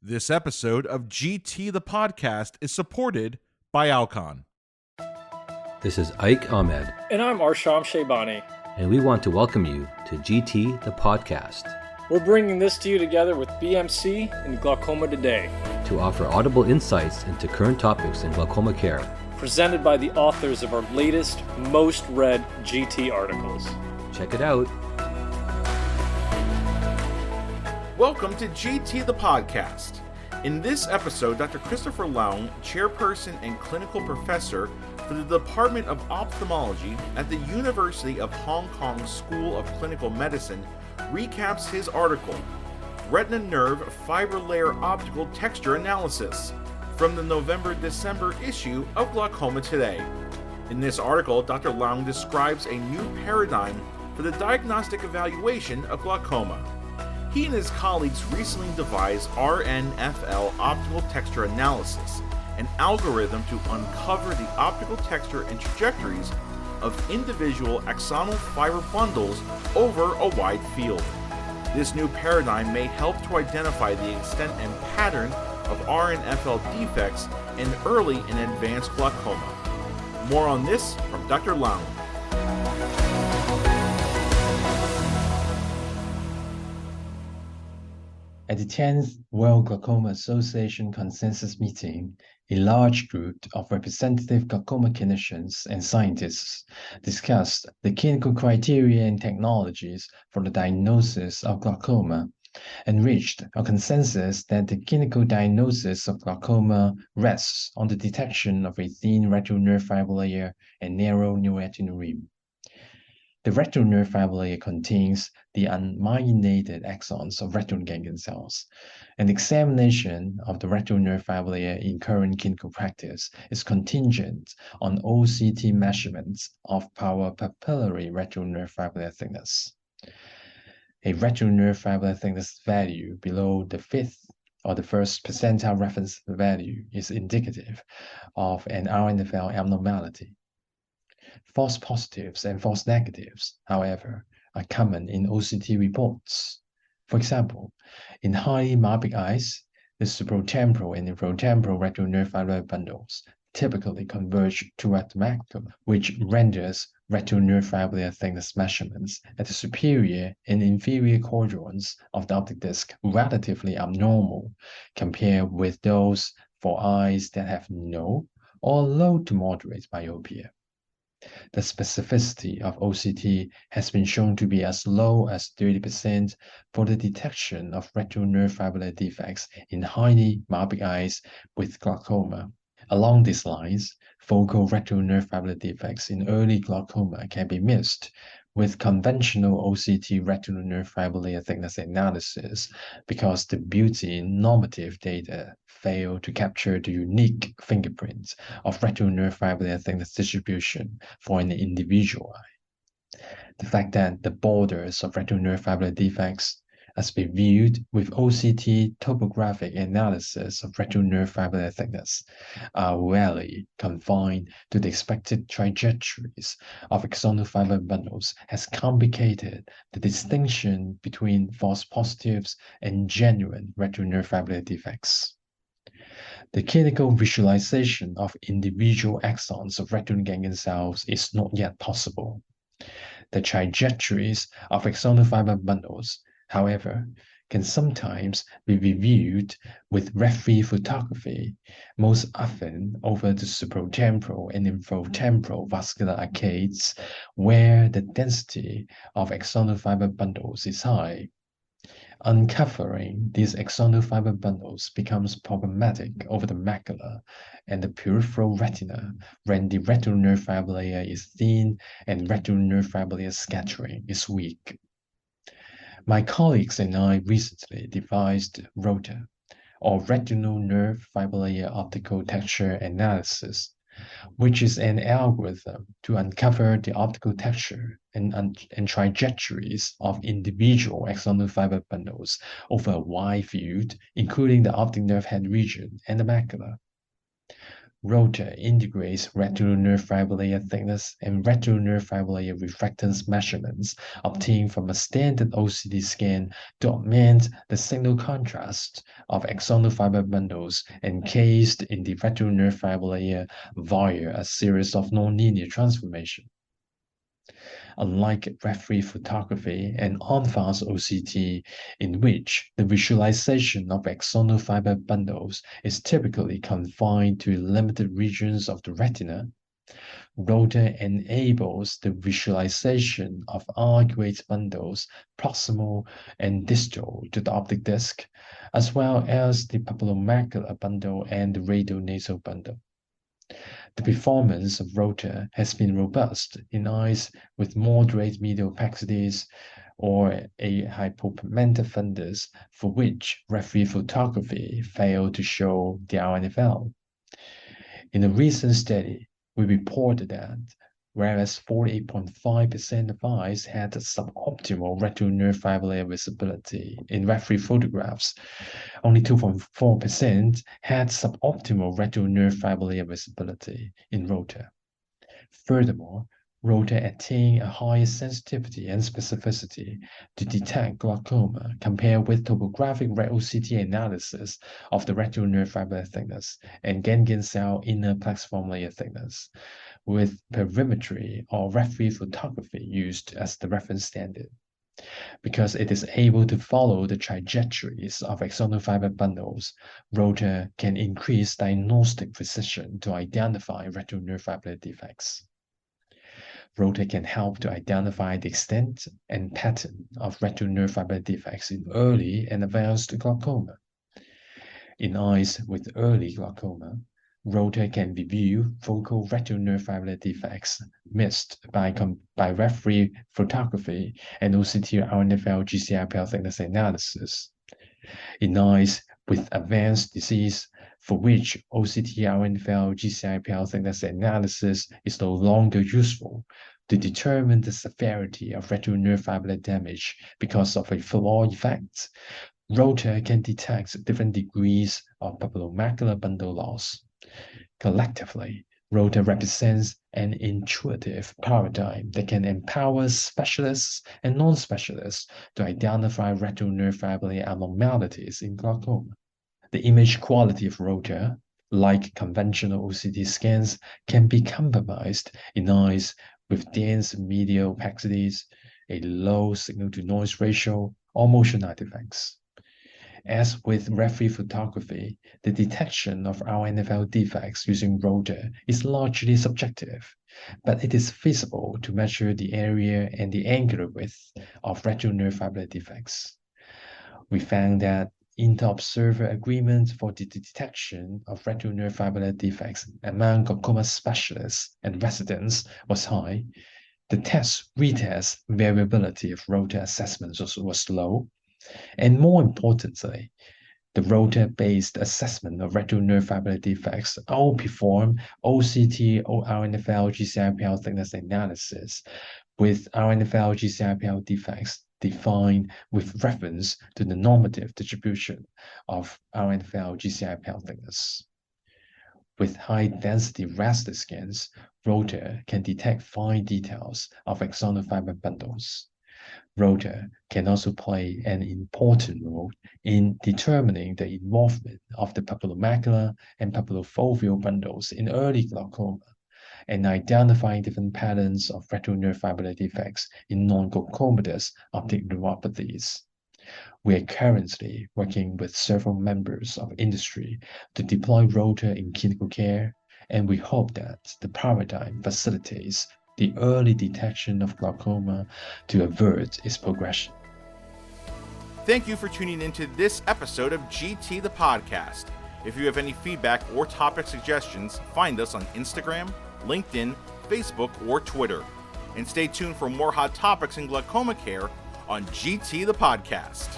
This episode of GT the Podcast is supported by Alcon. This is Ike Ahmed. And I'm Arsham Shaybani. And we want to welcome you to GT the Podcast. We're bringing this to you together with BMC and Glaucoma Today, to offer audible insights into current topics in glaucoma care. Presented by the authors of our latest, most read GT articles. Check it out. Welcome to GT the Podcast. In this episode, Dr. Christopher Leung, chairperson and clinical professor for the Department of Ophthalmology at the University of Hong Kong School of Clinical Medicine, recaps his article, Retinal Nerve Fiber Layer Optical Texture Analysis, from the November-December issue of Glaucoma Today. In this article, Dr. Leung describes a new paradigm for the diagnostic evaluation of glaucoma. He and his colleagues recently devised RNFL Optical Texture Analysis, an algorithm to uncover the optical texture and trajectories of individual axonal fiber bundles over a wide field. This new paradigm may help to identify the extent and pattern of RNFL defects in early and advanced glaucoma. More on this from Dr. Leung. At the 10th World Glaucoma Association Consensus Meeting, a large group of representative glaucoma clinicians and scientists discussed the clinical criteria and technologies for the diagnosis of glaucoma and reached a consensus that the clinical diagnosis of glaucoma rests on the detection of a thin retinal nerve fiber layer and narrow neuroretinal rim. The retinal nerve fiber layer contains the unmyelinated axons of retinal ganglion cells. An examination of the retinal nerve fiber layer in current clinical practice is contingent on OCT measurements of papillary retinal nerve fiber layer thickness. A retinal nerve fiber layer thickness value below the fifth or the first percentile reference value is indicative of an RNFL abnormality. False positives and false negatives, however, are common in OCT reports. For example, in highly myopic eyes, the supratemporal and infratemporal retinal nerve fiber bundles typically converge toward the macula, which renders retinal nerve fiber layer thickness measurements at the superior and inferior quadrants of the optic disc relatively abnormal compared with those for eyes that have no or low to moderate myopia. The specificity of OCT has been shown to be as low as 30% for the detection of retinal nerve fiber layer defects in highly myopic eyes with glaucoma. Along these lines, focal retinal nerve fiber layer defects in early glaucoma can be missed with conventional OCT retinal nerve fiber layer thickness analysis because the built-in normative data fail to capture the unique fingerprints of retinal nerve fiber layer thickness distribution for an individual eye. The fact that the borders of retinal nerve fiber layer defects as be viewed with OCT topographic analysis of retinal nerve fiber layer thickness are rarely confined to the expected trajectories of axonal fiber bundles has complicated the distinction between false positives and genuine retinal nerve fiber layer defects. The clinical visualization of individual axons of retinal ganglion cells is not yet possible. The trajectories of axonal fiber bundles, however, can sometimes be reviewed with red-free photography, most often over the supratemporal and infratemporal vascular arcades, where the density of axonal fiber bundles is high. Uncovering these axonal fiber bundles becomes problematic over the macula and the peripheral retina when the retinal nerve fiber layer is thin and retinal nerve fiber layer scattering is weak. My colleagues and I recently devised ROTA, or Retinal Nerve Fiber Layer Optical Texture Analysis, which is an algorithm to uncover the optical texture and trajectories of individual axonal fiber bundles over a wide field, including the optic nerve head region and the macula. ROTA integrates retinal nerve fiber layer thickness and retinal nerve fiber layer refractance measurements obtained from a standard OCT scan to augment the signal contrast of axonal fiber bundles encased in the retinal nerve fiber layer via a series of nonlinear transformations. Unlike referee photography and on-fast OCT, in which the visualization of axonal fiber bundles is typically confined to limited regions of the retina, ROTA enables the visualization of arcuate bundles proximal and distal to the optic disc, as well as the papillomacular bundle and the radial nasal bundle. The performance of ROTA has been robust in eyes with moderate medial opacities or a hypopigmented fundus for which referee photography failed to show the RNFL. In a recent study, we reported that whereas 48.5% of eyes had suboptimal retinal nerve fiber layer visibility in referee photographs, only 2.4% had suboptimal retinal nerve fiber layer visibility in ROTA. Furthermore, ROTA attained a higher sensitivity and specificity to detect glaucoma compared with topographic OCT analysis of the retinal nerve fiber thickness and ganglion cell inner plexiform layer thickness, with perimetry or referee photography used as the reference standard. Because it is able to follow the trajectories of axonal fiber bundles, ROTA can increase diagnostic precision to identify retinal nerve fiber defects. ROTA can help to identify the extent and pattern of retinal nerve fiber defects in early and advanced glaucoma. In eyes with early glaucoma, ROTA can review focal retinal nerve fiber defects missed by referee photography and OCT RNFL GCIPL thickness analysis. In eyes with advanced disease for which OCT RNFL GCIPL thickness analysis is no longer useful to determine the severity of retinal nerve fiber damage because of a flaw effect, ROTA can detect different degrees of papillomacular bundle loss. Collectively, ROTA represents an intuitive paradigm that can empower specialists and non-specialists to identify retinal nerve fiber abnormalities in glaucoma. The image quality of ROTA, like conventional OCT scans, can be compromised in eyes with dense medial opacities, a low signal-to-noise ratio, or motion artifacts. As with referee photography, the detection of RNFL defects using ROTA is largely subjective, but it is feasible to measure the area and the angular width of retinal nerve fiber defects. We found that inter-observer agreement for the detection of retinal nerve fiber defects among glaucoma specialists and residents was high. The retest variability of ROTA assessments was low. And more importantly, the ROTA-based assessment of retinal nerve fiber defects outperformed OCT or RNFL GCIPL thickness analysis, with RNFL GCIPL defects defined with reference to the normative distribution of RNFL GCIPL thickness. With high-density raster scans, ROTA can detect fine details of axonal fiber bundles. ROTA can also play an important role in determining the involvement of the papillomacular and papillofoveal bundles in early glaucoma and identifying different patterns of retinal nerve fiber defects in non-glaucomatous optic neuropathies. We are currently working with several members of industry to deploy ROTA in clinical care, and we hope that the paradigm facilitates the early detection of glaucoma to avert its progression. Thank you for tuning into this episode of GT the Podcast. If you have any feedback or topic suggestions, find us on Instagram, LinkedIn, Facebook, or Twitter. And stay tuned for more hot topics in glaucoma care on GT the Podcast.